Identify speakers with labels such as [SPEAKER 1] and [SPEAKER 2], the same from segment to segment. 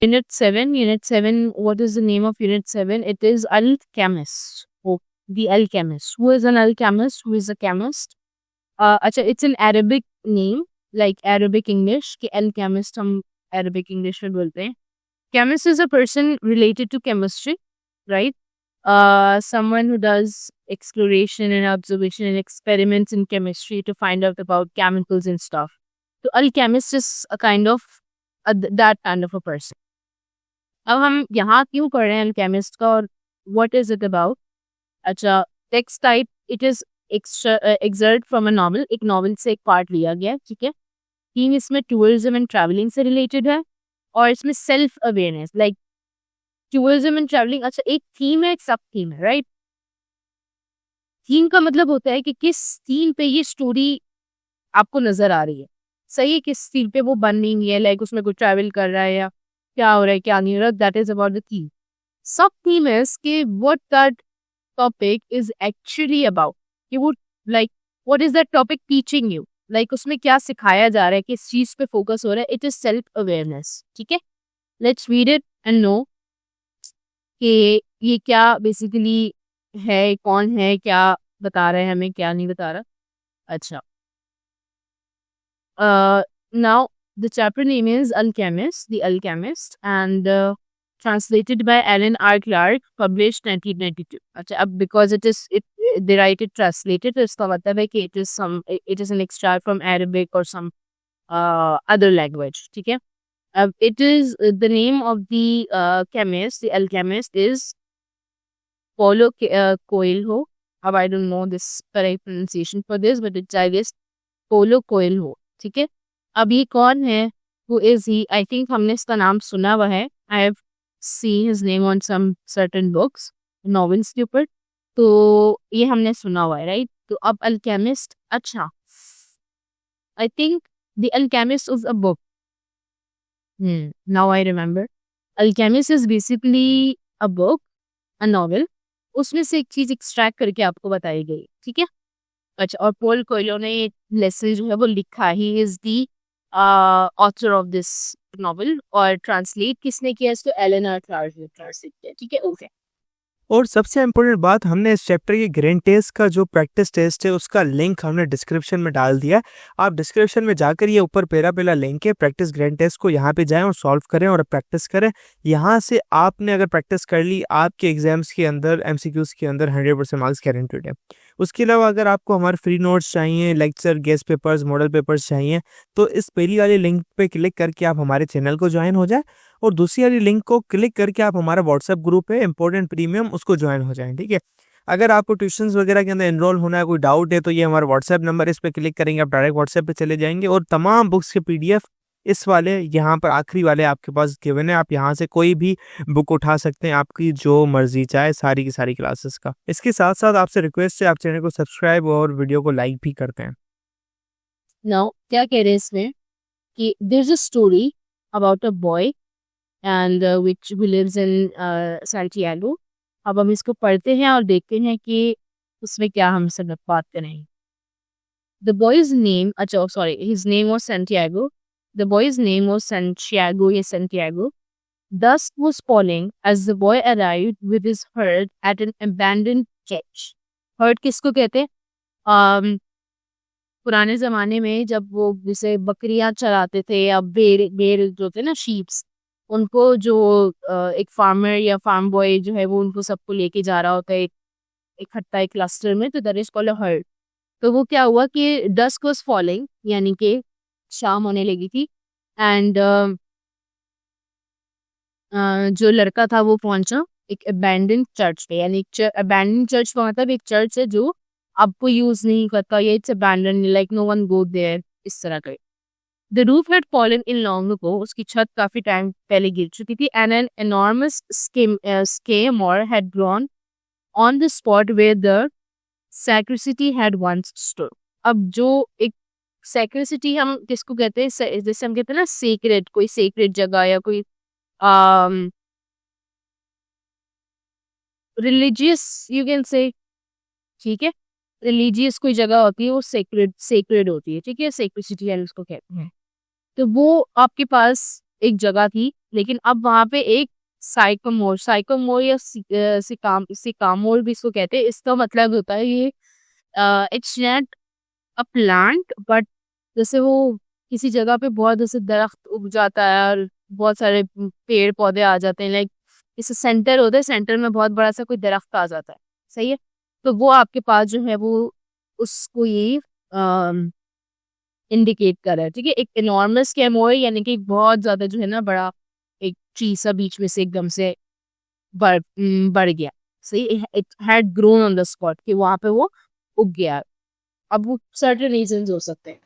[SPEAKER 1] Unit 7, what is the name of Unit 7? It is Alchemist. Oh, the Alchemist. Who is an alchemist? Who is a chemist? अच्छा, it's an Arabic name, like Arabic English, कि alchemist हम Arabic English में बोलते हैं. Chemist is a person related to chemistry, right? Someone who does exploration and observation and experiments in chemistry to find out about chemicals and stuff. So alchemist is a kind of that kind of a person. अब हम यहाँ क्यों कर रहे हैं alchemist का और what is it about? अच्छा, text type it is excerpt from a novel. एक novel से एक part लिया गया है, ठीक है. थीम इसमें tourism and traveling से related है और इसमें self awareness like tourism and traveling. अच्छा, एक थीम है, एक सब थीम है, राइट. थीम का मतलब होता है कि किस थीम पे ये स्टोरी आपको नजर आ रही है, सही है, किस थीम पे वो बन रही है, लाइक उसमें कोई ट्रैवल कर रहा है या क्या हो रहा है क्या नहीं हो रहा. That is about the theme. सब थीम इज कि what that topic is actually about, कि वो like what is that topic teaching you, like उसमें क्या सिखाया जा रहा है, किस चीज पे फोकस हो रहा है. इट इज सेल्फ अवेयरनेस, ठीक है. Let's read it and know कि ये क्या बेसिकली है, कौन है, क्या बता रहा है हमें, क्या नहीं बता रहा. अच्छा, now the chapter name is Alchemist, The Alchemist, and translated by Alan R. Clark, published 1992. अच्छा, अब because they write it translated, तो इसका मतलब है कि it is an extract from Arabic or some other language, ठीक है. It is the name of the chemist, the alchemist is Paulo Coelho. I don't know this correct pronunciation for this, but it's I guess Paulo Coelho, ठीक है. अब ये कौन है? Who is he? I think हमने इसका नाम सुना हुआ है. I have seen his name on some certain books, novels के ऊपर. तो ये हमने सुना हुआ है, राइट. तो अब alchemist, अच्छा, I think the Alchemist is a book. Now I remember. Alchemist is basically a book, a novel. उसमें से एक चीज एक्सट्रैक्ट करके आपको बताई गई, ठीक है. अच्छा, और पोल कोयलो ने ये लेसन जो है वो लिखा. He is the author of this novel. और ट्रांसलेट किसने किया इसको? एलन आर क्लार्क ने ट्रांसलेट किया, ठीक है. ओके.
[SPEAKER 2] और सबसे इम्पोर्टेंट बात, हमने इस चैप्टर के ग्रेन टेस्ट का जो प्रैक्टिस टेस्ट है उसका लिंक हमने डिस्क्रिप्शन में डाल दिया. आप डिस्क्रिप्शन में जाकर ये ऊपर पहला लिंक है प्रैक्टिस ग्रेन टेस्ट को, यहाँ पे जाएं और सॉल्व करें और प्रैक्टिस करें. यहाँ से आपने अगर प्रैक्टिस कर ली, आपके एग्जाम्स के अंदर MCQs के अंदर 100% मार्क्स गारंटेड है. उसके अलावा अगर आपको हमारे फ्री नोट्स चाहिए, lecture, guest papers, model papers चाहिए, तो इस पहली वाली लिंक पे क्लिक करके आप हमारे चैनल को ज्वाइन हो जाए और दूसरी वाली लिंक को क्लिक करके आप हमारा व्हाट्सएप ग्रुप है इम्पोर्टेंट प्रीमियम, उसको ज्वाइन हो जाएं, ठीक है. अगर आपको ट्यूशंस वगैरह के अंदर एनरोल होना है, कोई डाउट है, तो ये हमारा व्हाट्सएप नंबर, इस पर क्लिक करेंगे आप डायरेक्ट व्हाट्सएप पे चले जाएंगे और तमाम बुक्स के PDF इस वाले यहाँ पर आखिरी वाले आपके पास गिवन है. आप यहाँ से कोई भी बुक उठा सकते हैं, आपकी जो मर्जी चाहे, सारी की सारी क्लासेस का. इसके साथ साथ आपसे रिक्वेस्ट है आप चैनल को सब्सक्राइब और वीडियो को लाइक भी करते हैं.
[SPEAKER 1] नाउ क्या कह रहे हैं इसमें कि there is a story about a boy and which who lives in Santiago. अब हम इसको पढ़ते हैं और देखते हैं कि उसमें क्या हम सब बात करेंगे. The boy's name, अच्छा sorry, his name was Santiago. The boy's name was Santiago, yes, Santiago. Dusk was falling as the boy arrived with his herd at an abandoned church. Herd किसको कहते हैं? पुराने ज़माने में जब वो जैसे बकरियां चराते थे या भेड़ जो थे ना, शीप्स, उनको जो एक फार्मर या फार्म बॉय जो है वो उनको सबको लेके जा रहा होता है इकट्ठा एक क्लस्टर में, तो that is called a herd. तो वो क्या हुआ कि डस्क वाज फॉलिंग, यानी कि शाम होने लगी थी. एंड जो लड़का था वो पहुंचा एक अबैंडन चर्च पे. यानी अबैंडन चर्च का मतलब एक चर्च है जो आपको यूज नहीं करता, या it's abandon, like no one go there, इस तरह का. The roof had fallen in long ago. उसकी छत काफी टाइम पहले गिर चुकी थी. And an enormous sycamore had grown on the spot where the sacristy had once stood. अब जो एक सैक्रिसिटी हम किसको कहते हैं? जैसे हम कहते हैं ना सेक्रेट, कोई सेक्रेट जगह या कोई रिलीजियस यू कैन से, ठीक है, रिलीजियस कोई जगह होती है वो सेक्रेड होती है, ठीक है, सेक्रिसिटी है उसको कहते हैं. तो वो आपके पास एक जगह थी, लेकिन अब वहाँ पे एक साइकोमोर या सिकामोर भी इसको कहते हैं। इसका मतलब होता है ये it's not a plant, but जैसे वो किसी जगह पे बहुत जैसे दरख्त उग जाता है और बहुत सारे पेड़ पौधे आ जाते हैं, लाइक इसे सेंटर होता है, सेंटर में बहुत बड़ा सा कोई दरख्त आ जाता है, सही है। तो वो आपके पास जो है वो उसको ये इंडिकेट कर रहा है, ठीक है। एक इनॉर्मस कैमोर यानी कि बहुत ज्यादा जो है ना बड़ा एक ट्री सा बीच में से एकदम से बढ़ गया, सही। It had grown on the spot, कि वहां पे वो उग गया। अब वो सर्टेन रीजंस हो सकते हैं।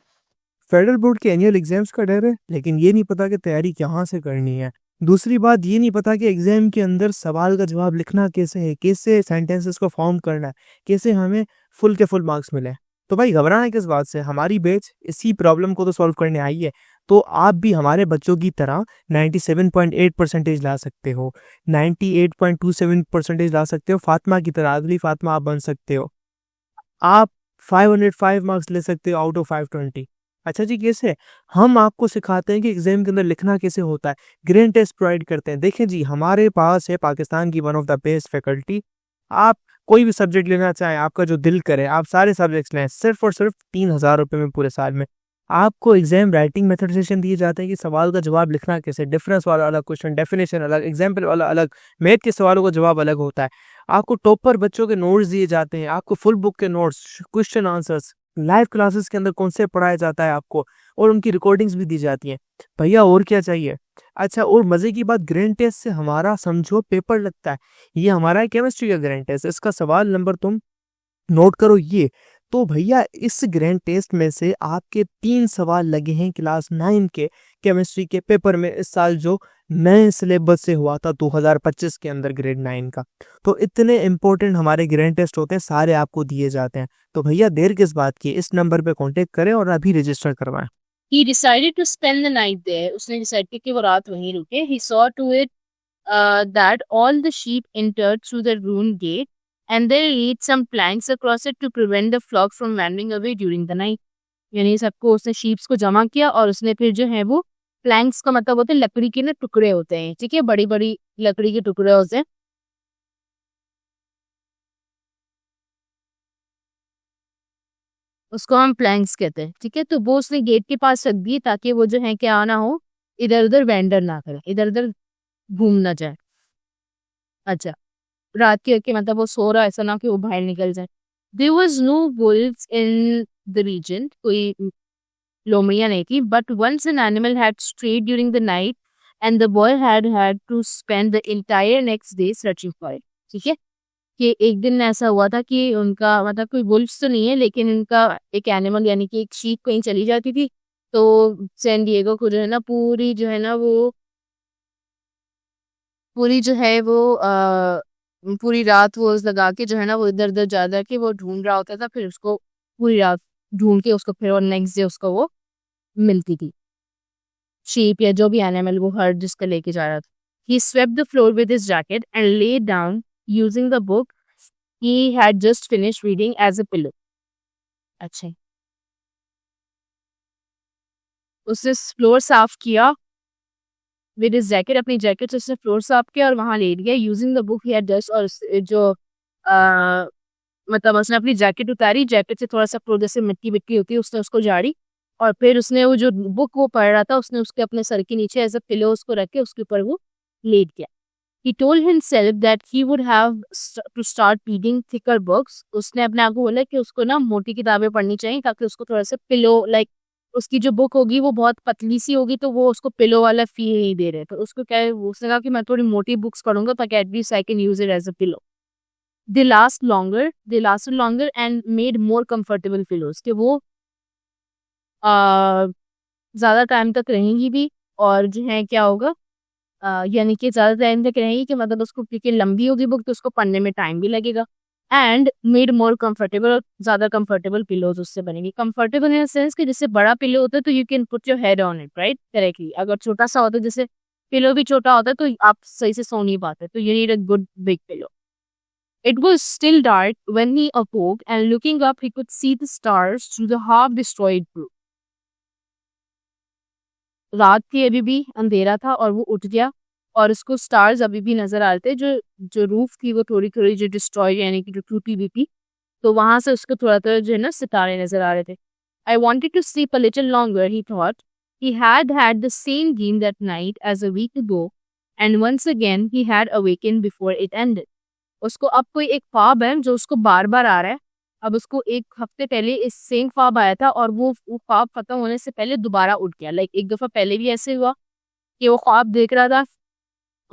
[SPEAKER 2] फेडरल बोर्ड के एनुअल एग्जाम्स का डर है, लेकिन ये नहीं पता कि तैयारी कहाँ से करनी है। दूसरी बात ये नहीं पता कि एग्जाम के अंदर सवाल का जवाब लिखना कैसे है, कैसे सेंटेंसेस को फॉर्म करना है, कैसे हमें फुल के फुल मार्क्स मिले। तो भाई घबराना किस बात से, हमारी बैच इसी प्रॉब्लम को तो सॉल्व करने आई है। तो आप भी हमारे बच्चों की तरह 97.8 परसेंटेज ला सकते हो, 98.27 परसेंटेज ला सकते हो, फातिमा की तरह अगली फातिमा आप बन सकते हो। आप 505 मार्क्स ले सकते हो आउट ऑफ 520। अच्छा जी, कैसे? हम आपको सिखाते हैं कि एग्जाम के अंदर लिखना कैसे होता है, ग्रेड टेस्ट प्रोवाइड करते हैं। देखें जी, हमारे पास है पाकिस्तान की one of the best faculty. आप कोई भी सब्जेक्ट लेना चाहें, आपका जो दिल करे, आप सारे सब्जेक्ट्स लें, सिर्फ और सिर्फ 3000 रुपये में पूरे साल में। आपको एग्जाम राइटिंग मेथड सेशन दिए जाते हैं कि सवाल का जवाब लिखना कैसे, डिफरेंस वाला अलग क्वेश्चन, डेफिनेशन अलग, एग्जाम्पल वाला अलग, मैथ के सवालों का जवाब अलग होता है। आपको टॉपर बच्चों के नोट्स दिए जाते हैं, आपको फुल बुक के notes, question answers, live classes के अंदर कॉन्सेप्ट पढ़ाया जाता है आपको, और उनकी रिकॉर्डिंग्स भी दी जाती हैं। भैया और क्या चाहिए? अच्छा, और मजे की बात, ग्रैंड टेस्ट से हमारा समझो पेपर लगता है। ये हमारा है केमिस्ट्री का ग्रैंड टेस्ट, इसका सवाल नंबर तुम नोट करो ये। तो भैया इस ग्रैंड टेस्ट में से आपके 3 सवाल लगे हैं क्लास 9 के केमिस्ट्री के पेपर में, इस साल जो नए सिलेबस से हुआ था 2025 के अंदर ग्रेड 9 का। तो इतने इंपॉर्टेंट हमारे ग्रैंड टेस्ट होते हैं, सारे आपको दिए जाते हैं। तो भैया देर किस बात की, इस नंबर पे कांटेक्ट करें और अभी रजिस्टर करवाएं।
[SPEAKER 1] He decided to spend the night there. उसने डिसाइड किया कि वो रात वहीं रुके. He saw to it that all the sheep entered through the ruined gate, and they laid some planks across it to prevent the flock from wandering away during the night. यानी सबको उसने sheeps को जमा किया और उसने फिर जो है वो प्लैंक्स का मतलब होते हैं लकड़ी के ना टुकड़े होते हैं, ठीक है, बड़ी बड़ी लकड़ी के टुकड़े होते हैं, उसको हम प्लैंक्स कहते हैं, ठीक है। तो वो उसने गेट के पास रख दिए ताकि वो जो है क्या ना हो, इधर उधर वेंडर ना करे, इधर उधर घूम ना जाए। अच्छा, रात के मतलब वो सो रहा है, ऐसा ना कि वो बाहर निकल जाए। There was no wolves in the region, कोई लोमड़ियां नहीं थी, but once an animal had strayed during the night and the boy had to spend the entire next day searching for it, ठीक है। कि एक दिन ऐसा हुआ था कि उनका मतलब कोई वुल्व्स तो नहीं है, लेकिन उनका एक एनिमल यानी कि एक शीप कहीं चली जाती थी, तो सैन डिएगो को जो है ना पूरी जो है ना वो पूरी जो है वो पूरी रात वो लगा के जो है ना वो इधर उधर जा जा के वो ढूंढ रहा होता था, फिर उसको पूरी रात ढूंढ के उसको फिर और नेक्स्ट डे उसको वो मिलती थी, शीप या जो भी एनिमल वो हर जिसका लेके जा रहा था। He swept the floor with his jacket and lay down using the book he had just finish reading as a pillow. अच्छा, उसने फ्लोर साफ किया विद हिज जैकेट, अपनी जैकेट से उसने फ्लोर साफ किया और वहां लेट गया using the book he had just, और जो मतलब उसने अपनी जैकेट उतारी, जैकेट से थोड़ा सा फ्लोर जैसे मिट्टी मिट्टी होती है उसने उसको झाड़ी, और फिर उसने वो जो बुक वो पढ़ रहा था उसने उसके अपने सर के नीचे एज अ पिलो उसको रख के उसके ऊपर वो लेट गया। He told himself that he would have to start reading thicker books. उसने अपने आप को बोला कि उसको ना मोटी किताबें पढ़नी चाहिए ताकि उसको थोड़ा सा पिलो लाइक उसकी जो बुक होगी वो बहुत पतली सी होगी तो वो उसको पिलो वाला फील नहीं दे रहे, तो उसको क्या है उसने कहा कि मैं थोड़ी मोटी बुक्स पढ़ूंगा ताकि at least I can use it as a pillow. They lasted longer and made more comfortable pillows, कि वो ज़्यादा टाइम तक रहेंगी भी, और जो है क्या होगा यानी कि ज़्यादा टाइम तक रहेगी कि मतलब उसको क्योंकि लंबी होगी बुक तो उसको पढ़ने में टाइम भी लगेगा। एंड मेड मोर कंफर्टेबल, ज़्यादा कंफर्टेबल पिलोज उससे बनेगी। कंफर्टेबल इन सेंस कि जैसे बड़ा पिलो होता है तो you can put your head on it, right, correctly. अगर छोटा सा होता है जैसे पिलो भी छोटा होता है तो आप सही से सो नहीं पाते, तो you need a good big pillow. It was still dark when he awoke, and looking up, he could see the stars through the half-destroyed roof. रात थी, अभी भी अंधेरा था और वो उठ गया और उसको स्टार्स अभी भी नजर आ रहे थे। जो जो रूफ थी वो थोड़ी थोड़ी जो डिस्ट्रॉय यानी कि जो टूटी हुई थी, तो वहां से उसको थोड़ा थोड़ा जो है ना सितारे नजर आ रहे थे। I wanted to sleep a little longer, he thought. He had the same dream that night as a week ago, and once again he had awakened before it ended. उसको अब कोई एक ख्वाब है जो उसको बार बार आ रहा है। अब उसको एक हफ्ते पहले इस सेम ख्वाब आया था और वो ख्वाब खत्म होने से पहले दोबारा उठ गया। लाइक एक दफा पहले भी ऐसे हुआ कि वो ख्वाब देख रहा था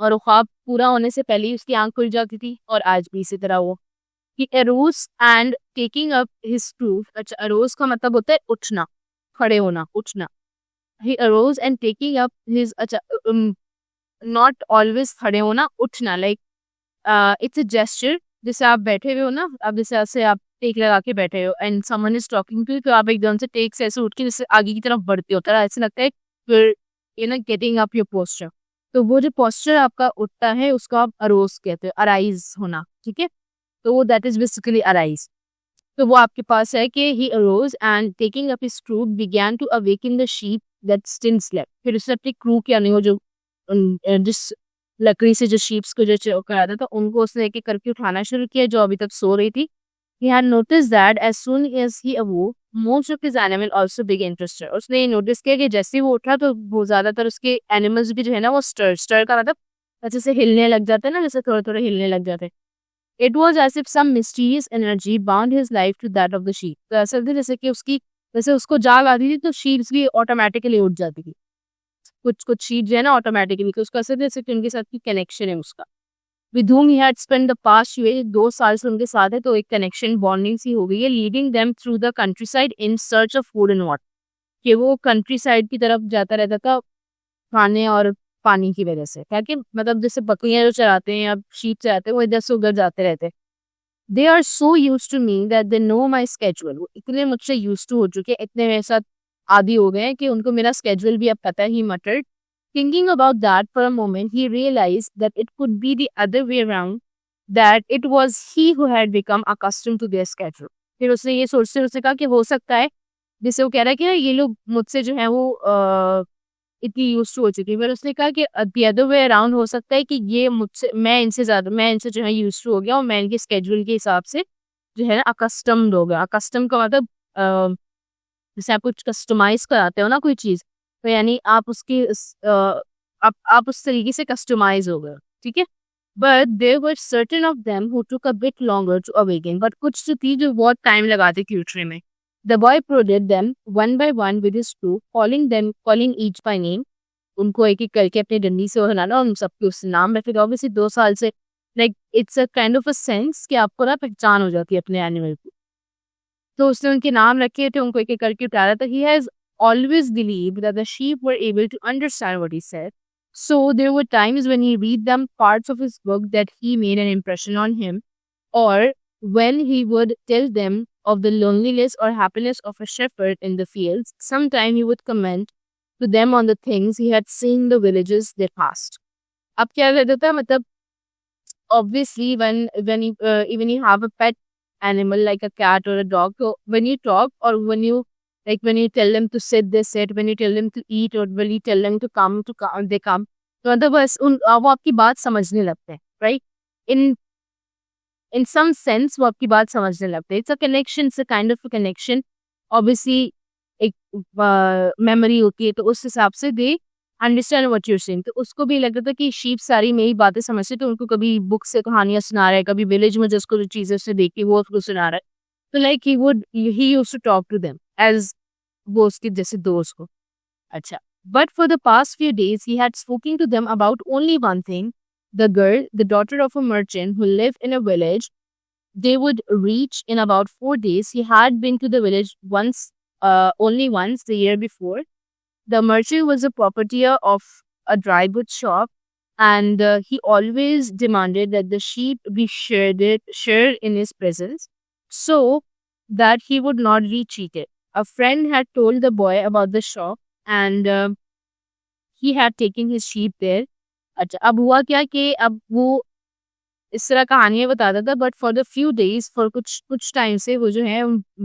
[SPEAKER 1] और वो ख्वाब पूरा होने से पहले ही उसकी आंख खुल जाती थी, और आज भी इसी तरह हुआ। He arose and taking up his proof. अच्छा, arose का मतलब होता है उठना, खड़े होना, उठना। He arose and taking up his, अच्छा, not always खड़े होना, उठना, like it's a gesture। जैसे आप बैठे हुए हो ना, अब जैसे ऐसे आप टेक लगा के बैठे हो and someone is talking to you, तो आप एकदम से टेक से ऐसे उठ के जैसे आगे की तरफ बढ़ते हो, तरह ऐसे लगता है फिर you know getting up your posture. तो वो जो पोस्चर आपका उठता है उसको आप अरोज कहते हो, अराइज होना, ठीक है। तो वो दैट इज बेसिकली अराइज। तो वो आपके पास है कि he arose and taking up his crook began to awaken the sheep that still slept. फिर उसने अपनी क्रू के यानी वो जो जिस लकड़ी से जो शीप्स को जो कराया था, तो उनको उसने एक एक करके उठाना शुरू किया जो अभी तक सो रही थी। He had noticed that as soon as he awoke, most of his animal also began to stir. उसने ये नोटिस किया कि जैसे ही वो उठा तो वो ज्यादातर उसके एनिमल्स भी जो है ना वो स्टर का मतलब अच्छे से हिलने लग जाते हैं ना, जैसे थोड़े थोड़े हिलने लग जाते हैं। It was as if some mysterious energy bound his life to that of the sheep. तो ऐसा था जैसे कि उसकी, जैसे उसको जाग आती थी तो शीप्स भी ऑटोमेटिकली उठ जाती थी। कुछ कुछ शीप जो है ना ऑटोमेटिकली, तो उसका ऐसा जैसे कि उनके साथ की कनेक्शन है उसका। With whom he had spent the past year, 2 साल से उनके साथ है, तो एक कनेक्शन बॉन्डिंग सी हो गई है। Leading them through the country side in search of food and water, कि वो कंट्री साइड की तरफ जाता रहता था खाने और पानी की वजह से। क्या कि मतलब जैसे बकरियां जो चराते हैं या शीप चराते हैं वो इधर से उधर जाते रहते हैं। They are so used to me that they know my schedule. वो इतने मुझसे यूज टू हो चुके हैं, इतने मेरे साथ आदी हो गए हैं कि उनको मेरा स्केड्यूल भी अब पता है। ही मटर्ड। Thinking about that for a moment, he realized that it could be the other way around, that it was he who had become accustomed to their schedule. फिर उसने ये सोचते उसने कहा कि हो सकता है, जिससे वो कह रहा है कि ना ये लोग मुझसे जो है वो इतनी यूज टू हो चुकी है। फिर उसने कहा कि the other way around, हो सकता है कि ये मुझसे, मैं इनसे जो है यूज टू हो गया और मैं इनके स्केड्यूल के हिसाब से जो है ना अकस्टम्ड हो गया। अकस्टम का मतलब जैसे आप कुछ कस्टमाइज कराते हो ना कोई चीज, तो यानी आप उसकी आप उस तरीके से कस्टमाइज हो गए, ठीक है। But there were certain of them who took a bit longer to awaken, but कुछ जो थी जो बहुत टाइम लगाती थी उठने में। The boy prodded them one by one with his crew, calling each by name. उनको एक एक करके अपनी डंडी से हिलाना, उन सबके उससे नाम रखे। ऑब्वियसली 2 साल से like it's a kind of a sense कि आपको ना पहचान हो जाती है अपने एनिमल की। तो उसने उनके नाम रखे थे, उनको एक एक करके उतारा था। He has always believed that the sheep were able to understand what he said. So there were times when he read them parts of his book that he made an impression on him, or when he would tell them of the loneliness or happiness of a shepherd in the fields. Sometime he would comment to them on the things he had seen in the villages they passed. अब क्या रहता था, मतलब obviously when you have a pet animal like a cat or a dog, so when you talk or when you tell them to sit, they sit. When you tell them to eat or when you tell them to come, they come. तो मतलब बस वो आपकी बात समझने लगते हैं, right. इन some sense वो आपकी बात समझने लगते हैं। It's a connection, it's a kind of a connection. Obviously एक मेमोरी होती है, तो उस हिसाब से they understand what you are saying. तो उसको भी लगता था कि शीप सारी मेरी बातें समझते, तो उनको कभी बुक से कहानियां सुना रहा है, कभी विलेज में जिसको जो चीजें उसने देखी वो उसको सुना रहा है। तो like he used to talk to them as वो उसके जैसे दोस्त को। अच्छा, but for the past few days he had spoken to them about only one thing, the girl, the daughter of a merchant who lived in a village. They would reach in about 4 days. He had been to the village only once the year before. The merchant was a proprietor of a dry goods shop, and he always demanded that the sheep be shared in his presence, so that he would not be cheated. A friend had told the boy about the shop, and he had taken his sheep there. अच्छा, अब हुआ क्या कि अब वो इस तरह कहानियां बताता था, but for the few days, for कुछ कुछ टाइम से वो जो है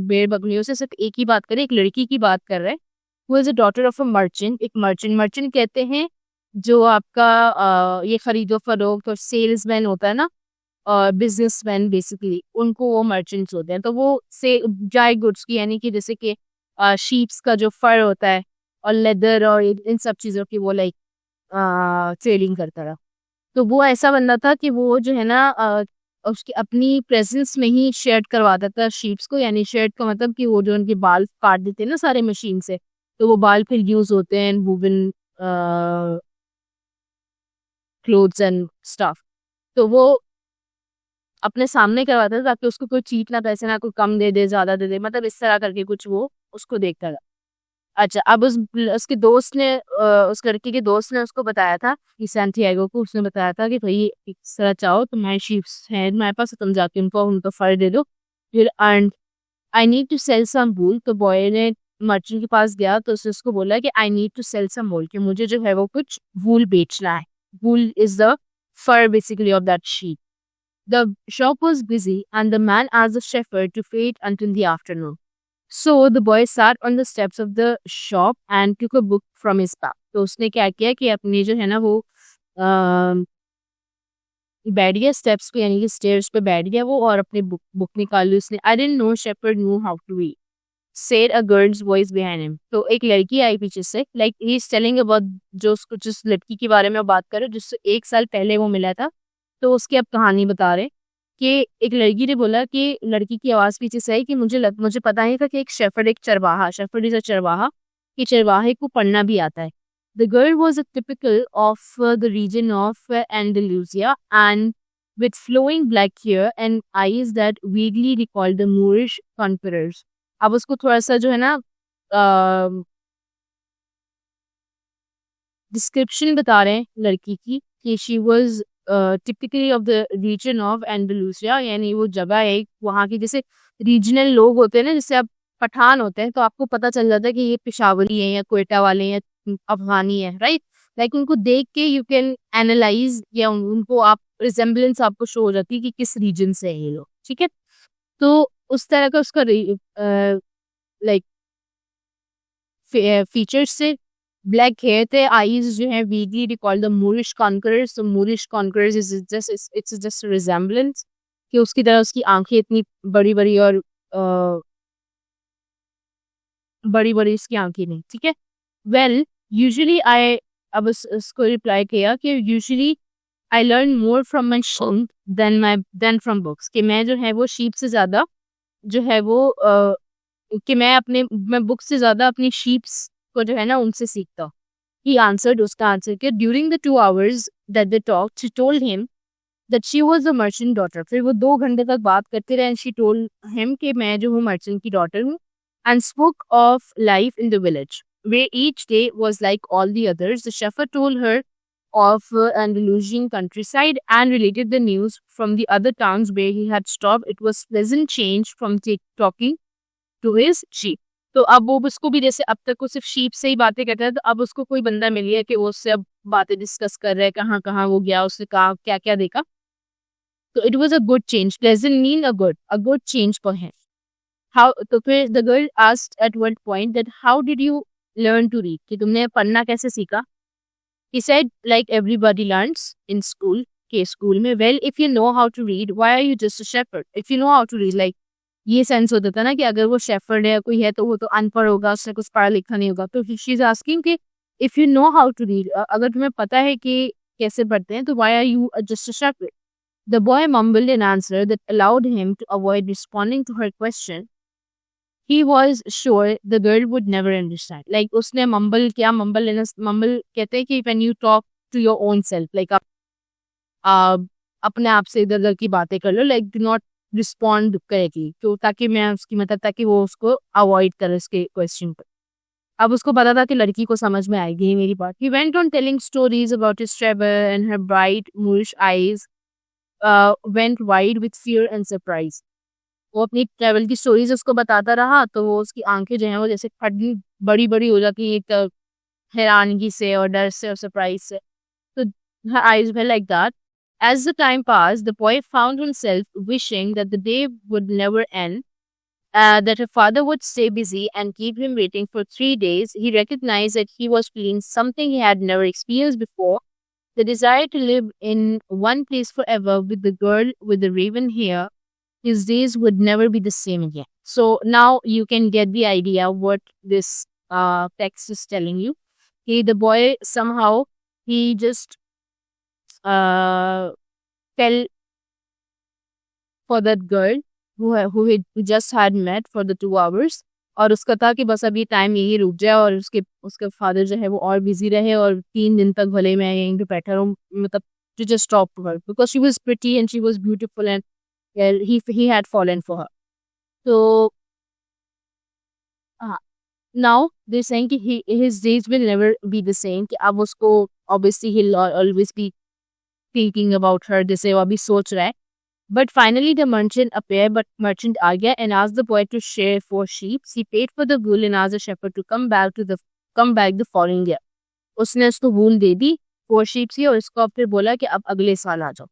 [SPEAKER 1] भेड़ बकरियों से सिर्फ एक ही बात करे, एक लड़की की बात कर रहा है who is a daughter of a merchant. एक मर्चेंट कहते हैं जो आपका ये खरीदो फरोख्त और सेल्समैन होता है ना, बिजनेसमैन बेसिकली, उनको वो मर्चेंट्स होते हैं। तो वो से ड्राई गुड्स की, यानी कि जैसे कि शीप्स का जो फर होता है और लेदर और इन सब चीज़ों की वो लाइक ट्रेडिंग करता रहा। तो वो ऐसा बंदा था कि वो जो है ना उसकी अपनी प्रेजेंस में ही शेड करवाता था शीप्स को, यानी शेड का मतलब कि वो जो उनके बाल काट देते हैं ना सारे मशीन से, तो वो बाल फिर यूज होते हैं वुवन क्लोथ्स एंड स्टफ। तो वो अपने सामने करवाता था ताकि उसको कोई चीट ना, पैसे ना कोई कम दे दे ज्यादा दे दे, मतलब इस तरह करके कुछ वो उसको देखता था। अच्छा, अब उसके दोस्त ने उस लड़की के दोस्त ने उसको बताया था कि सैंटियागो को, उसने बताया था कि भाई इस तरह चाहो तो मैं शीप्स हैं मेरे पास, तुम जाके उनको फर दे दो फिर, and I need to sell some wool. तो बॉय ने मर्चेंट के पास गया तो उसने उसको बोला कि I need to sell some wool, कि मुझे जो है वो कुछ वूल बेचना है। Wool is the fur basically of that sheep. The shop was busy and the man asked the shepherd to wait until the afternoon. So the boy sat on the steps of the shop and took a book from his bag. तो उसने क्या किया कि अपने जो है ना वो बैठ गया स्टेप्स पे, यानी कि स्टेयर्स पे बैठ गया वो, और अपनी बुक निकाल ली उसने। I didn't know shepherd knew how to read, said a girl's voice behind him. तो एक लड़की आई पीछे से, like he is telling about जो उसको जिस लड़की के बारे में बात कर रहे जिससे 1 साल पहले वो मिला था, तो उसकी अब कहानी बता रहे कि एक लड़की ने बोला कि लड़की की आवाज पीछे से आई कि मुझे पता नहीं था कि एक शेफर्ड इज अ चरवाहा, कि चरवाहे को पढ़ना भी आता है। The girl was a typical of the region of Andalusia and with flowing black hair and eyes that vaguely recalled the Moorish conquerors. अब उसको थोड़ा सा जो है ना डिस्क्रिप्शन बता रहे हैं लड़की की कि she was typically of the region of Andalusia, यानी वो जगह है वहाँ की, जैसे रीजनल लोग होते हैं ना, जैसे आप पठान होते हैं तो आपको पता चल जाता है कि ये पेशावरी है या कोयटा वाले हैं या अफगानी है, राइट। लाइक उनको देख के यू कैन एनालाइज, या उनको आप रिजेम्बलेंस आपको शो हो जाती है कि किस रीजन से है ये लोग, ठीक है। तो उस तरह का उसका लाइक फीचर्स से ब्लैक हेयर थे, आईज जो है वीगली रिकॉल द मूरिश कॉन्करर्स। तो Moorish conquerors it's just resemblance कि उसकी तरह उसकी आंखें इतनी बड़ी बड़ी और बड़ी बड़ी इसकी आंखें नहीं, ठीक है। वेल यूजुअली आई, अब उसको रिप्लाई किया कि usually I learn more from my sheep than from books, कि मैं जो है वो शीप से ज़्यादा जो है वो कि मैं बुक से ज़्यादा अपनी शीप्स को जो है ना उनसे सीखता हूँ। He answered, उसका आंसर किया, during the 2 hours that they talked, she told him that she was a merchant daughter. फिर वो 2 घंटे तक बात करते रहे, and she told him कि मैं जो हूँ merchant की daughter हूँ, and spoke of life in the village, where each day was like all the others. The shepherd told her of Andalusian countryside and related the news from the other towns where he had stopped. It was pleasant change from talking to his sheep. तो अब वो उसको भी, जैसे अब तक वो सिर्फ शीप से ही बातें करता है, तो अब उसको कोई बंदा मिल गया कि वो उससे अब बातें डिस्कस कर रहा है, कहाँ कहाँ वो गया, उसने कहा क्या क्या देखा। तो it was a good change, pleasant mean a good change for him. How, तो फिर the girl asked at one point that how did you learn to read, कि तुमने पढ़ना कैसे सीखा। He said, like everybody learns in school, के school में, well if you know how to read, why are you just a shepherd? If you know how to read, like ये sense होता था ना कि अगर वो शेफर्ड है कोई है तो वो तो अनपढ़ होगा, उसने कुछ पढ़ा लिखा नहीं होगा। तो शी इज आस्किंग कि if you know how to read, अगर तुम्हें पता है कि कैसे पढ़ते हैं, तो why are you just a shepherd. The boy mumbled an answer that allowed him to avoid responding to her question. He was sure the girl would never understand. Like उसने मम्बल किया, मम्बल कहते हैं कि when you talk to your own self, like आप अपने आप से इधर उधर की बातें कर लो, लाइक डू नॉट रिस्पॉन्ड करेगी, तो ताकि मैं उसकी मतलब ताकि वो उसको अवॉइड करे उसके क्वेश्चन पर। अब उसको पता था कि लड़की को समझ में आएगी मेरी बात। He went on telling stories about his travel and her bright Moorish eyes went wide with fear and surprise. वो अपनी ट्रैवल की स्टोरीज उसको बताता रहा, तो वो उसकी आंखें जो हैं वो जैसे फटी बड़ी बड़ी हो जाती हैं, एक हैरानगी से और डर से और सरप्राइज से। तो her eyes were like that. As the time passed, the boy found himself wishing that the day would never end, that her father would stay busy and keep him waiting for 3 days, he recognized that he was feeling something he had never experienced before, the desire to live in one place forever with the girl with the raven hair. His days would never be the same again. So now you can get the idea what this text is telling you. The boy somehow he just fell for that girl who he just had met for the 2 hours. और उसका था कि बस अभी time यही रुक जाए और उसके फादर जो है वो और बिजी रहे और 3 दिन तक भले मैं यहीं पे बैठा रहूँ, मतलब to just stop her because she was pretty and she was beautiful and well, he had fallen for her. So now they're saying कि his days will never be the same, कि अब उसको obviously he'll always be thinking about her, जैसे वो अभी सोच रहा है. But finally the merchant appeared, but merchant आ गया and asked the boy to share 4 sheep. He paid for the wool and asked the shepherd to come back the following year. उसने उसको wool दे दी 4 sheep की और इसको फिर बोला कि अब अगले साल आ जाओ.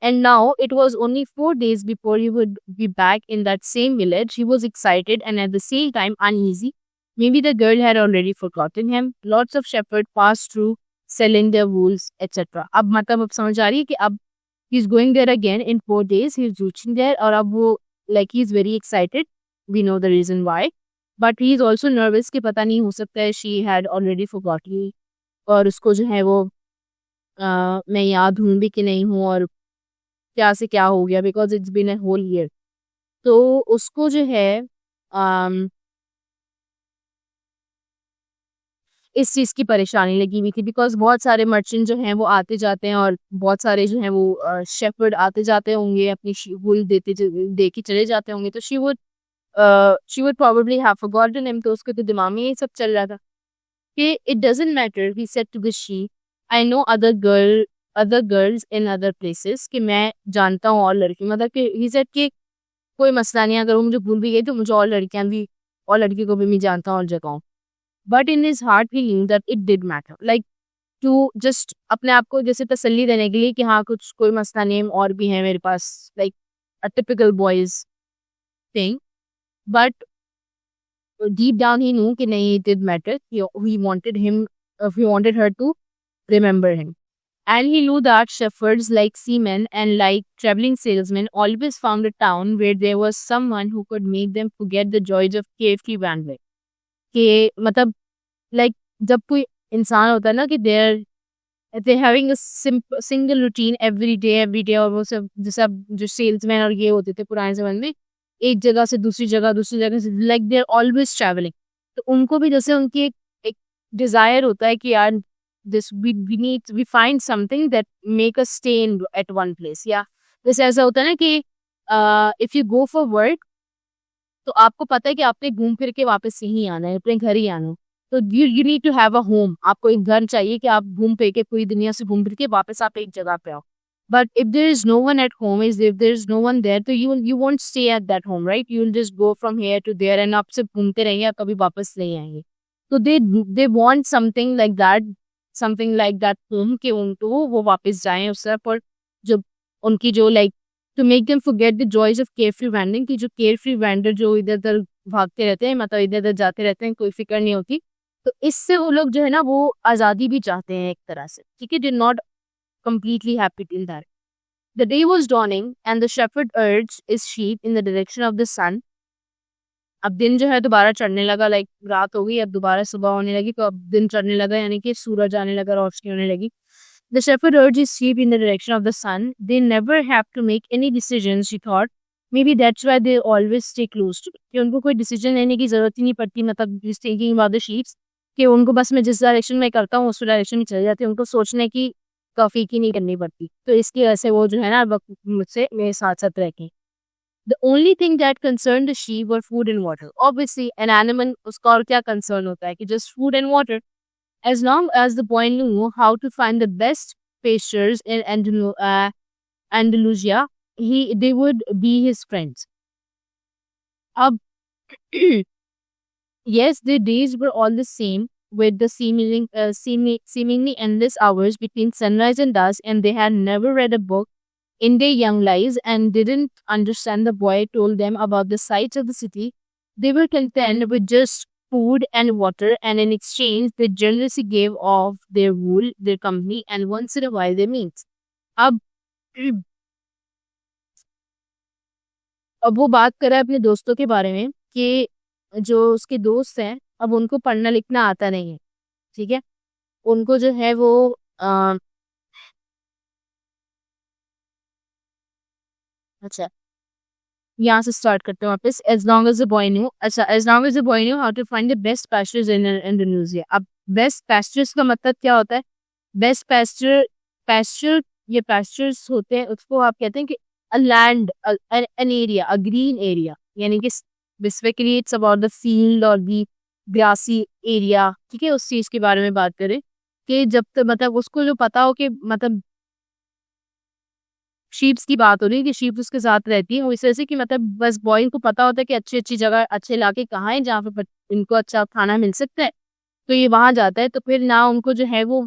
[SPEAKER 1] And now it was only 4 days before he would be back in that same village. He was excited and at the same time uneasy. Maybe the girl had already forgotten him. Lots of shepherds passed through selling their wools, etc. अब मतलब अब समझ आ रही है कि अब he's going there again in 4 days. He's reaching there और अब वो like he's very excited. We know the reason why. But he's also nervous कि पता नहीं हो सकता है she had already forgotten और उसको जो है वो मैं याद हूँ भी कि नहीं हूँ और क्या से क्या हो गया because it's been a whole year. तो उसको जो है इस चीज़ की परेशानी लगी हुई थी बिकॉज बहुत सारे मर्चेंट जो हैं वो आते जाते हैं और बहुत सारे जो हैं वो शेफर्ड आते जाते होंगे अपनी वूल दे के चले जाते होंगे, तो she would probably have forgotten him. तो उसके तो दिमाग में ये सब चल रहा था कि it doesn't matter, he said to the she, I know other girls in other places, कि मैं जानता हूँ और लड़की, मतलब कि ही सेड कि कोई मसला नहीं, अगर वो मुझे भूल भी गई तो मुझे और लड़की को भी मैं जानता हूँ और जगहों. But in his heart he knew that it did matter, like to just अपने आप को जैसे तसल्ली देने के लिए कि हाँ कुछ कोई मसला नहीं और भी है मेरे पास, like a typical boys thing. But deep down he knew कि नहीं, it did matter. He wanted her to remember him. And he knew that shepherds, like seamen and like traveling salesmen, always found a town where there was someone who could make them forget the joys of carefree wandering. कि मतलब like जब कोई इंसान होता है ना कि they having a single routine every day और वो सब जैसे अब जो सेल्समैन और ये होते थे पुराने ज़माने में, एक जगह से दूसरी जगह से, like they are always travelling. तो उनको भी जैसे उनकी एक डिज़ायर होता है कि यार this we find something that make us stay in at one place. या जैसे ऐसा होता है ना कि if you go for work तो आपको पता है कि आपने घूम फिर के वापस यहीं आना है, अपने घर ही आना है. तो you need to have a home. आपको एक घर चाहिए कि आप घूम फिर के पूरी दुनिया से घूम फिर के वापस आप एक जगह पे आओ. But if there is no one at home, if there is no one there, तो you won't stay at that home, right? You will just go from here to there and आप सिर्फ घूमते रहेंगे, आप कभी वापस नहीं आएंगे. तो they want something like that home, कि उनको वो वापस जाएं उस तरफ. और जो उनकी जो like to make them forget the joys of carefree wandering, कि जो carefree wander जो इधर उधर भागते रहते हैं, मतलब इधर उधर जाते रहते हैं, कोई फिक्र नहीं होती. तो इससे वो लोग जो है ना वो आज़ादी भी चाहते हैं एक तरह से, ठीक है. did not completely happy till that. The day was dawning and the shepherd urged his sheep in the direction of the sun. अब दिन जो है दोबारा चढ़ने लगा, लाइक रात हो गई, अब दोबारा सुबह होने लगी, तो अब दिन चढ़ने लगा, यानी कि सूरज आने लगा, रोशनी होने लगी. The shepherd urged his sheep in the direction of the sun. They never have to make any decisions, she thought. Maybe that's why they always stay close to it. कि उनको कोई डिसीजन लेने की ज़रूरत ही नहीं पड़ती, मतलब just thinking about the sheep, कि उनको बस मैं जिस डायरेक्शन में करता हूँ उस डायरेक्शन में चले जाते हैं, उनको सोचने की तौफीक ही नहीं करनी पड़ती. तो इसकी वजह से वो जो है ना वक्त मुझसे मेरे साथ साथ रहते हैं. The only thing that concerned the sheep were food and water. Obviously, an animal, उसका और क्या concern होता है कि just food and water. As long as the boy knew how to find the best pastures in Andalusia, they would be his friends. Ab, yes, their days were all the same, with the seemingly endless hours between sunrise and dusk, and they had never read a book in their young lives and didn't understand. The boy told them about the sights of the city, They were content with just food and water, and in exchange, they generously gave off their wool, their company, and once in a while their meat. अब अब वो बात कर रहा है अपने दोस्तों के बारे में कि जो उसके दोस्त हैं, अब उनको पढ़ना लिखना आता नहीं है, ठीक है। उनको जो है वो अच्छा, यहाँ से स्टार्ट करते हैं वापस। As long as the boy knew, अच्छा, as long as the boy knew how to find the best pastures in Indonesia. अब बेस्ट पैस्चर्स का मतलब क्या होता है? बेस्ट पैस्चर, पैस्चर, ये पैस्चर्स होते हैं, उसको आप कहते हैं कि a land, an area, a green area, यानी कि basically it's about the field और दी ग्रासी एरिया, ठीक है। उस चीज के बारे में बात करें कि जब तक मतलब उसको जो पता हो कि मतलब शीप्स की बात हो रही है कि शीप्स उसके साथ रहती है, वो इस वजह से कि मतलब बस बॉय को पता होता है कि अच्छी अच्छी जगह, अच्छे इलाके कहाँ हैं जहाँ पे इनको अच्छा खाना मिल सकता है, तो ये वहां जाता है। तो फिर ना उनको जो है वो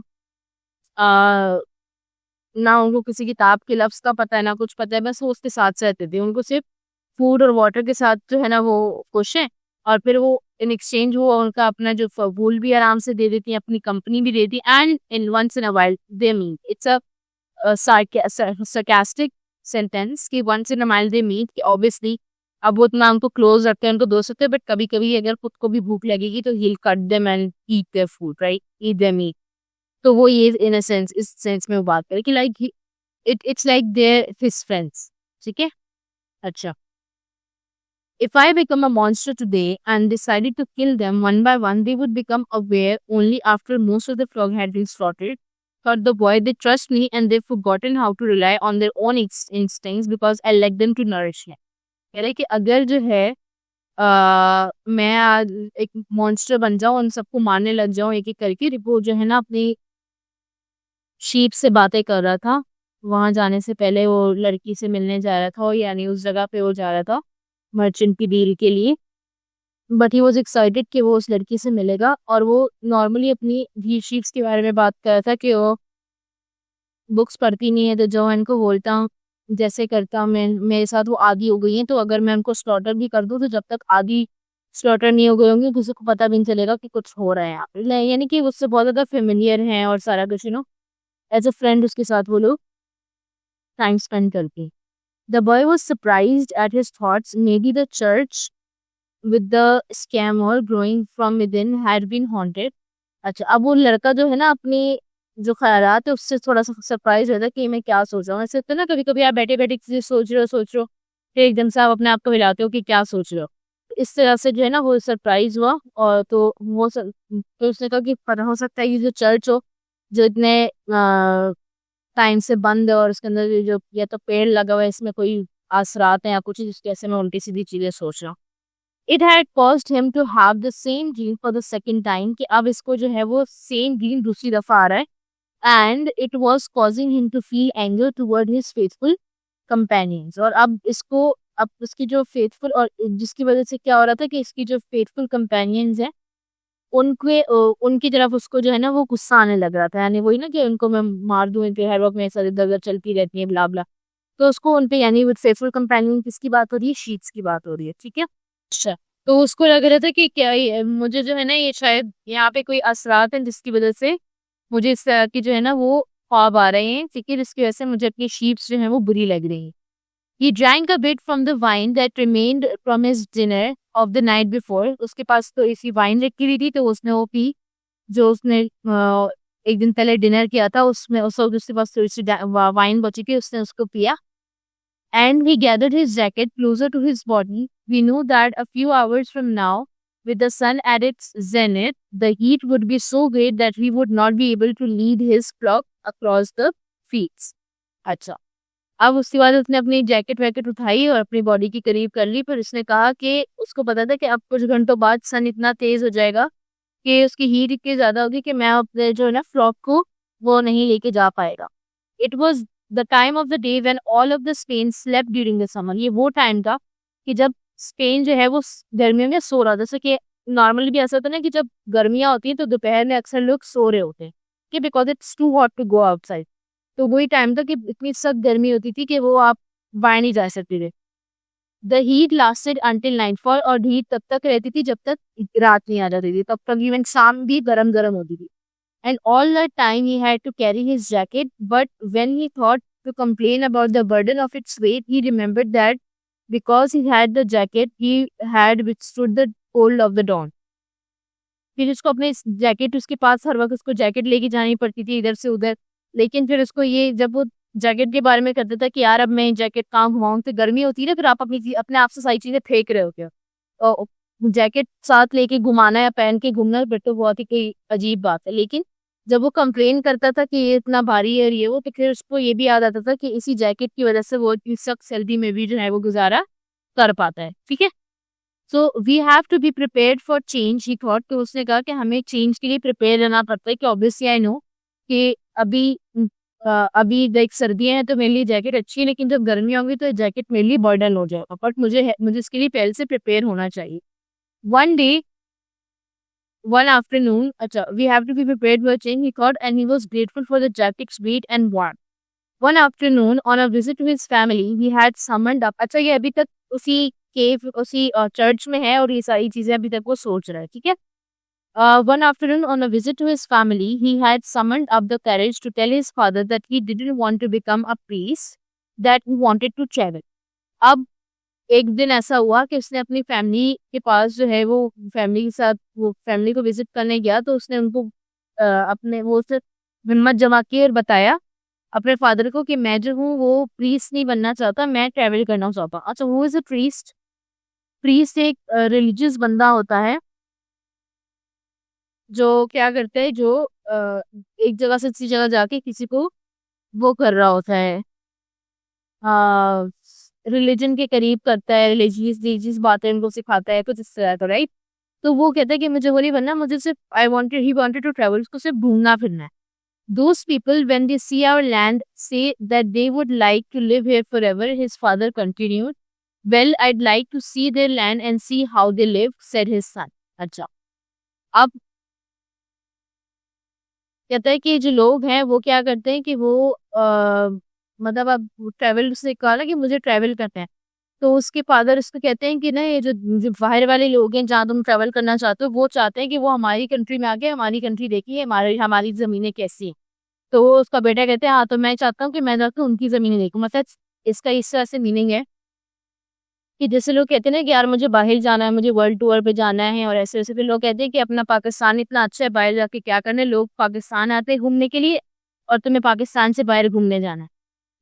[SPEAKER 1] आ, ना उनको किसी किताब के लफ्ज का पता है ना कुछ पता है, बस वो उसके साथ रहते थे। उनको सिर्फ फूड और वाटर के साथ जो है ना वो खुश है, और फिर वो इन एक्सचेंज वो उनका अपना जो फूल भी आराम से दे देती है, अपनी कंपनी भी देती है, and in once in a while they meet. It's a sarcastic sentence कि once in a mile they meet, कि ऑब्वियसली अब वो इतना उनको क्लोज रखते हैं, उनको दोस्त होते हैं, बट कभी कभी अगर खुद को भी भूख लगेगी तो he cut them and eat their food, right, eat their meat. तो वो ये इन अ सेंस, इस सेंस में वो बात करे कि like it's like there his friends, ठीक है। अच्छा, if I become a monster today and decided to kill them one by one, they would become aware only after most of the frog had been slaughtered. Thought the boy, they trust me and they've forgotten how to rely on their own instincts because I let them to nourish me. कह रहे कि अगर जो है मैं आज एक monster बन जाऊं, उन सबको मारने लग जाऊं एक एक करके, वो जो है ना अपनी शीप से बातें कर रहा था। वहां जाने से पहले वो लड़की से मिलने जा रहा था, यानी उस जगह पे वो जा रहा था मर्चेंट की डील के लिए, बट ही वॉज एक्साइटेड कि वो उस लड़की से मिलेगा। और वो नॉर्मली अपनी भी शीप्स के बारे में बात कर रहा था कि वो बुक्स पढ़ती नहीं है, तो जो मैं इनको बोलता हूँ जैसे करता हूँ, मैं मेरे साथ वो आदी हो गई है, तो अगर मैं उनको स्लॉटर भी कर दूँ तो जब तक आदी स्लॉटर नहीं हो गई होंगी किसी को पता भी नहीं चलेगा कि कुछ हो रहा है यहाँ पे। यानी कि उससे बहुत ज़्यादा फेमिलियर है और सारा कुछ, एज अ फ्रेंड उसके साथ वो लोग टाइम स्पेंड करके। The boy was surprised at his thoughts. Maybe the church with the scammer growing from within had been haunted. अच्छा, अब वो लड़का जो है ना अपनी जो ख्यालात है उससे थोड़ा सा सरप्राइज रहता है कि मैं क्या सोच रहा हूँ। ऐसे होता है ना कभी कभी आप बैठे बैठे किसी सोच रहे हो, फिर एकदम से आप अपने आप को हिलाते हो कि क्या सोच रहे हो। इस तरह से जो है ना वो सरप्राइज हुआ, और तो तो उसने कहा कि पता हो सकता है ये जो चर्च हो जो इतने टाइम से बंद है और उसके अंदर ये जो या तो पेड़ लगा हुआ है, इसमें कोई असरात है या कुछ, जिसकी वजह से मैं उल्टी सीधी चीजें सोच रहा हूँ। It had caused him to have the same dream for the second time, कि अब इसको जो है वो सेम ड्रीम दूसरी दफा आ रहा है, and it was causing him to feel anger toward his faithful companions. और अब इसको, अब उसकी जो फेथफुल, और जिसकी वजह से क्या हो रहा था कि इसकी जो फेथफुल कंपेनियंस हैं उनकी तरफ उसको जो है ना वो गुस्सा आने लग रहा था, यानी वही ना कि उनको मैं मार दूं, इनके हर वक्त मेरे साथ इधर उधर चलती रहती है ब्ला ब्ला। तो उसको उनपे, यानी विद फेथफुल कंपेनियन किसकी बात हो रही है? शीट्स की बात हो रही है, ठीक है। अच्छा, तो उसको लग रहा था कि क्या मुझे जो है ना ये शायद यहाँ पे कोई असरात हैं जिसकी वजह से मुझे इस तरह की जो है ना वो ख्वाब आ रहे हैं, ठीक है, जिसकी वजह से मुझे अपनी शीप्स जो है वो बुरी लग रही है। He drank a bit from the wine that remained from his dinner of the night before. उसके पास तो ऐसी वाइन रखी हुई थी, तो उसने वो पी जो उसने एक दिन पहले डिनर किया था, उसमें उसके पास थोड़ी सी वाइन बची थी, उसने उसको पिया। And he gathered his jacket closer to his body. We knew that a few hours from now, with the sun at its zenith, the heat would be so great that we would not be able to lead his flock across the fields. अच्छा, अब उसके बाद उसने अपनी jacket वैकेट उठाई और अपनी body के करीब कर ली, पर उसने कहा कि उसको पता था कि अब कुछ घंटों बाद सन इतना तेज हो जाएगा कि उसकी हीट इतनी ज्यादा होगी कि मैं अपने जो है ना फ्लॉक को वो नहीं लेके जा पाएगा। It was the time of the day when all of the Spain slept during the summer. ये वो टाइम था कि जब स्पेन जो है वो गर्मियों में सो रहा था। जैसे कि नॉर्मली भी ऐसा होता है ना कि जब गर्मियां होती हैं तो दोपहर में अक्सर लोग सो रहे होते हैं कि because it's too hot to go outside. तो वही टाइम था कि इतनी सख्त गर्मी होती थी कि वो आप बाहर नहीं जा सकते थे। The heat lasted until nightfall, और हीट तब तक रहती थी जब तक रात नहीं आ जाती थी, तब तक इवन शाम भी गरम गरम होती थी. And all that time he had to carry his jacket, but when he thought to complain about the burden of its weight, he remembered that because he had the jacket, he had withstood the cold of the dawn. फिर उसको अपने jacket, उसके पास हर वक्त उसको jacket लेके जानी पड़ती थी इधर से उधर. लेकिन फिर उसको ये, जब वो जैकेट के बारे में करता था कि यार अब मैं जैकेट कहाँ घुमाऊं, तो गर्मी होती है ना, फिर आप अपने आप से सारी चीजें फेंक रहे होते हो. और जैकेट साथ लेके घुमाना या पहन के घूमना फिर तो बहुत ही कोई अजीब बात है. लेकिन जब वो कंप्लेन करता था कि ये इतना भारी है और ये वो, तो फिर उसको ये भी याद आता था कि इसी जैकेट की वजह से वो इस सख्त सर्दी में भी जो है वो गुजारा कर पाता है. ठीक है. So we have to be prepared for change, he thought. तो उसने कहा कि हमें चेंज के लिए प्रिपेयर रहना पड़ता है, कि ऑब्वियसली आई नो कि अभी देख सर्दियां हैं तो मेरे लिए जैकेट अच्छी है, लेकिन जब गर्मी होगी तो जैकेट मेरे लिए बर्डन हो जाएगा, बट मुझे इसके लिए पहले से प्रिपेयर होना चाहिए. One day, one afternoon, we have to be prepared for a change, he thought, and he was grateful for the jacket's weight and warmth. One afternoon, on a visit to his family, he had summoned up. अच्छा, ये अभी तक उसी church में है और ये सारी चीजें अभी तक वो सोच रहा है. ठीक है. One afternoon, on a visit to his family, he had summoned up the courage to tell his father that he didn't want to become a priest, that he wanted to travel. अब एक दिन ऐसा हुआ कि उसने अपनी family के पास जो है वो फैमिली के साथ वो फैमिली को विजिट करने गया, तो उसने उनको अपने वो से हिम्मत जमा की और बताया अपने फादर को कि मैं जो हूँ वो प्रीस्ट नहीं बनना चाहता, मैं ट्रैवल करना चाहता. अच्छा, वो इज अ प्रीस्ट. प्रीस्ट एक रिलीजियस बंदा होता है जो क्या करता है, जो एक जगह से दूसरी जगह जाके किसी को वो कर रहा होता है, रिलीजन के करीब करता है, रिलीजियस बातें उनको सिखाता है, कुछ इस तरह का. राइट. तो वो कहता है कि मुझे वो नहीं बनना, मुझे सिर्फ ही वांटेड टू ट्रैवल, उसको सिर्फ घूमना फिरना है. Those people, when they see our land, say that they would like to live here forever, his father continued. Well, I'd like to see their land and see how they live, said his son. अच्छा, अब कहता है कि जो लोग हैं वो क्या करते हैं कि वो मतलब अब ट्रैवल से कहा ना कि मुझे ट्रैवल करना है, तो उसके फादर उसको कहते हैं कि ना ये जो बाहर वाले लोग हैं जहाँ तुम ट्रैवल करना चाहते हो, वो चाहते हैं कि वो हमारी कंट्री में आके हमारी कंट्री देखिए, हमारी ज़मीनें कैसी हैं. तो वो उसका बेटा कहते हैं हाँ, तो मैं चाहता हूँ कि मैं जाकर उनकी ज़मीनें देखूँ. मतलब इसका इस तरह से मीनिंग है कि जैसे लोग कहते हैं ना कि यार मुझे बाहर जाना है, मुझे वर्ल्ड टूर पे जाना है और ऐसे वैसे, फिर लोग कहते हैं कि अपना पाकिस्तान इतना अच्छा है, बाहर जाके क्या करने. लोग पाकिस्तान आते हैं घूमने के लिए और तुम्हें पाकिस्तान से बाहर घूमने जाना है.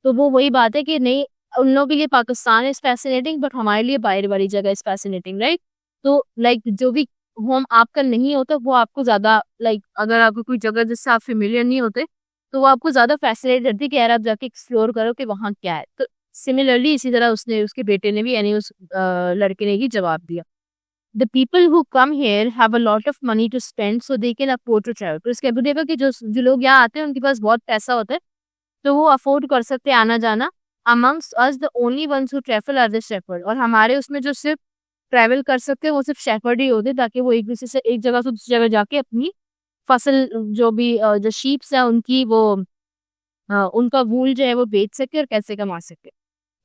[SPEAKER 1] तो वो वही बात है कि नहीं, उन लोगों के लिए पाकिस्तान इज फैसिनेटिंग, बट हमारे लिए बाहर वाली जगह इज फैसिनेटिंग. राइट. तो लाइक जो भी होम आपका नहीं होता वो आपको ज्यादा लाइक, अगर आपको कोई जगह जिससे आप फेमिलियर नहीं होते तो वो आपको ज्यादा फैसिनेट करती है कि यार आप जाके एक्सप्लोर करो कि वहाँ क्या है. तो सिमिलरली इसी तरह उसके बेटे ने भी, यानी उस लड़के ने ही जवाब दिया. The people who come here have a lot of money to spend so they can afford to travel. तो इसके देखा कि जो लोग यहाँ आते हैं उनके पास बहुत पैसा होता है, तो वो अफोर्ड कर सकते हैं आना जाना. Amongst us the only ones who travel are the shepherd. और हमारे उसमें जो सिर्फ ट्रैवल कर सकते हैं वो सिर्फ शेफर्ड ही होते हैं, ताकि वो एक दूसरे से एक जगह से दूसरी जगह जाके अपनी फसल, जो भी जो शीप्स है उनकी वो उनका वूल जो है वो बेच सके और पैसे कमा सके.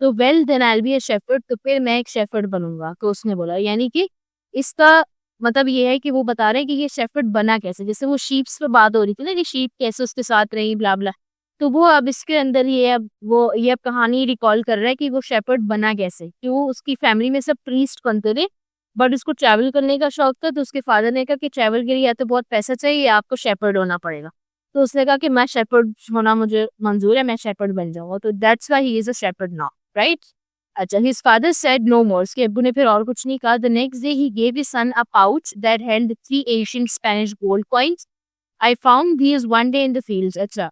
[SPEAKER 1] तो well then I will be a shepherd. तो फिर मैं एक शेफर्ड बनूंगा. तो उसने बोला, यानी कि इसका मतलब ये है कि वो बता रहे हैं कि ये शेफर्ड बना कैसे. जैसे वो शीप्स पे बात हो रही थी ना कि शीप कैसे उसके साथ रही, ब्ला ब्ला, तो वो अब इसके अंदर ये अब कहानी रिकॉल कर रहा है कि वो शेफर्ड बना कैसे. कि वो उसकी फैमिली में सब प्रीस्ट बनते थे, बट उसको ट्रैवल करने का शौक था, तो उसके फादर ने कहा कि ट्रैवल के लिए या तो बहुत पैसा चाहिए या आपको शेफर्ड होना पड़ेगा. तो उसने कहा कि मैं शेफर्ड होना मुझे मंजूर है, मैं शेफर्ड बन जाऊंगा. तो that's why he is a shepherd now. Right. अच्छा, हिज फादर सेड नो मोर. उसके अब्बू ने फिर और कुछ नहीं कहा. The next day he gave his son a pouch that held 3 ancient Spanish gold coins. I found these one day in the fields. अच्छा,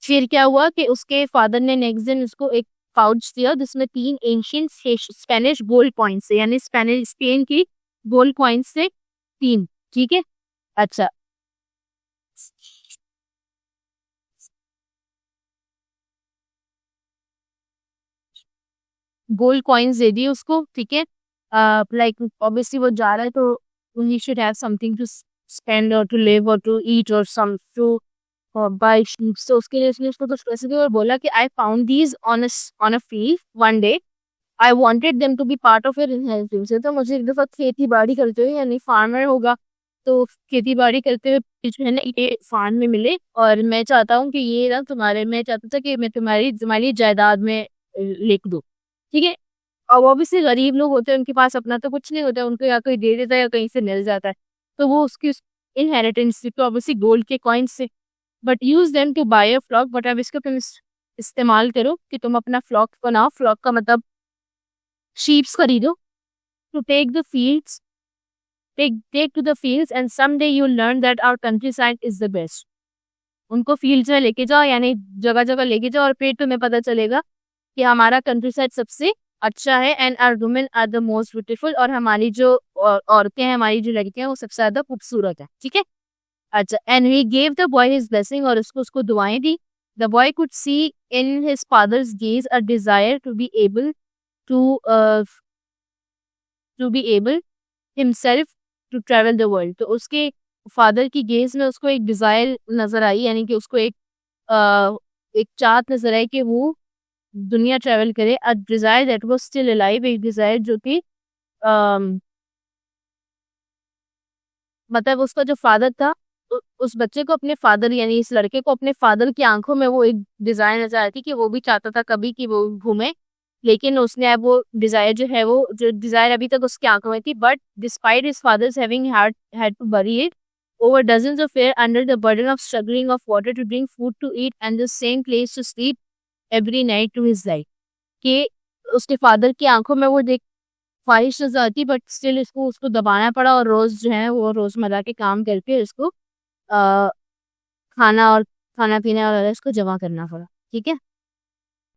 [SPEAKER 1] फिर क्या हुआ कि उसके फादर ने नेक्स्ट दिन उसको एक पाउच दिया जिसमें 3 एंशियंट स्पेनिश गोल्ड कॉइन्स से, यानी स्पेन की गोल्ड कॉइन्स से 3. ठीक है. अच्छा, गोल्ड कॉइन्स दे दिए उसको. ठीक है. लाइक ऑब्वियसली वो जा रहा है तो he should have something to spend और टू लिव और टू ईट और सम टू बाय शीप्स. तो उसके लिए उसने उसको कुछ पैसे दिए और बोला कि I found these on a field one day I wanted them to be part of your inheritance. तो मुझे एक दफ़ा खेती बाड़ी करते हुए, यानी फार्मर होगा तो खेती बाड़ी करते हुए जो है ना ये फार्म में मिले, और मैं चाहता हूँ कि ये ना मैं चाहता था कि मैं तुम्हारी जायदाद में लिख दूँ, ठीक है। और वो ऑब्वियसली गरीब लोग होते हैं, उनके पास अपना तो कुछ नहीं होता, उनको या कोई दे देता है या कहीं से मिल जाता है, तो वो उसकी इनहेरिटेंस तो ऑब्वियसली गोल्ड के कॉइन्स से। But use them to buy a flock, but अब इसका तुम इस्तेमाल करो कि तुम अपना फ्लॉक बनाओ। फ्लॉक का मतलब शीप्स खरीदो, to take the fields, take to the fields and someday you'll learn that our countryside is the best। उनको फील्ड्स में लेके जाओ, यानी जगह जगह लेके जाओ, और फिर तुम्हें पता चलेगा कि हमारा कंट्री साइड सबसे अच्छा है। And our women are the most beautiful, और हमारी जो औरतें हैं, हमारी जो लड़कियां हैं वो सबसे ज्यादा खूबसूरत है, ठीक है। अच्छा, and he gave the boy his blessing, और उसको दुआएं दी। The boy could see in his father's gaze a desire to be able to to be able himself to travel the world. तो उसके फादर की गेज में उसको एक डिजायर नजर आई, यानी कि उसको एक चाहत नजर आई कि वो दुनिया ट्रेवल करे। A desire that was still alive, एक डिजायर जो कि मतलब उसका जो फादर था, उस बच्चे को अपने फादर, यानी इस लड़के को अपने फादर की आंखों में वो एक डिजायर नजर आई थी कि वो भी चाहता था कभी कि वो घूमे, लेकिन उसने अब वो डिजायर जो है, वो जो डिजायर अभी तक उसकी आंखों में थी, but despite his father's having had to bury it over dozens of years under the burden of struggling of water to drink, food to eat, and the same place to sleep every night to his life। कि उसके father की आंखों में वो देख ख्वाहिश नजर आती, बट स्टिल उसको दबाना पड़ा, और रोज जो है वो रोजमर्रा के काम करके उसको खाना पीना और इसको जमा करना पड़ा, ठीक है।